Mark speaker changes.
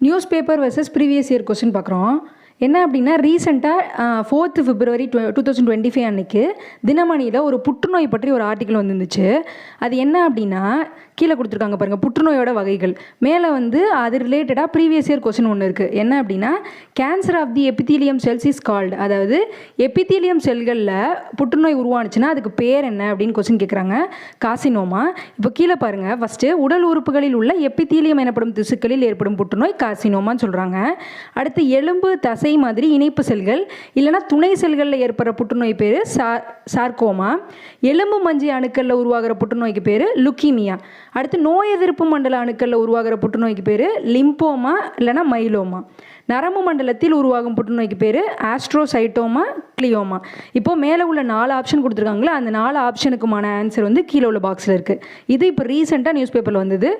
Speaker 1: News paper versus previous year question பார்க்குறோம். என்ன அப்படின்னா ரீசெண்டாக 4th February 2025 அன்னைக்கு தினமணியில் ஒரு புற்றுநோய் பற்றி ஒரு ஆர்டிக்கல் வந்துருந்துச்சு. அது என்ன அப்படின்னா கீழே கொடுத்துருக்காங்க பாருங்கள், புற்றுநோயோட வகைகள். மேலே வந்து அது ரிலேட்டடாக ப்ரீவியஸ் இயர் கொஸ்டின் ஒன்று இருக்குது. என்ன அப்படின்னா cancer of the epithelium cells is called, அதாவது எபித்தீலியம் செல்களில் புற்றுநோய் உருவானுச்சுன்னா அதுக்கு பேர் என்ன அப்படின்னு கொஸ்டின் கேட்குறாங்க. காசினோமா. இப்போ கீழே பாருங்கள், ஃபஸ்ட்டு உடல் உறுப்புகளில் உள்ள எபித்தீலியம் எனப்படும் திசுக்களில் ஏற்படும் புற்றுநோய் காசினோமான்னு சொல்கிறாங்க. அடுத்து எலும்பு தசை மாதிரி இணைப்பு செல்கள் இல்லைனா துணை செல்களில் ஏற்படுற புற்றுநோய் பேர் சார்கோமா. எலும்பு மஞ்சி அணுக்களில் உருவாகிற புற்றுநோய்க்கு பேர் லுக்கீமியா. அடுத்து நோய் எதிர்ப்பு மண்டல அணுக்களில் உருவாகிற புற்றுநோய்க்கு பேர் லிம்போமா இல்லைனா மைலோமா. நரம்பு மண்டலத்தில் உருவாகும் புற்றுநோய்க்கு பேர் ஆஸ்ட்ரோசைட்டோமா கிளியோமா. இப்போது மேலே உள்ள 4 ஆப்ஷன் கொடுத்துருக்காங்களே, அந்த 4 ஆப்ஷனுக்குமான ஆன்சர் வந்து கீழே உள்ள பாக்ஸில் இருக்குது. இது இப்போ ரீசெண்டாக நியூஸ் பேப்பரில் வந்தது.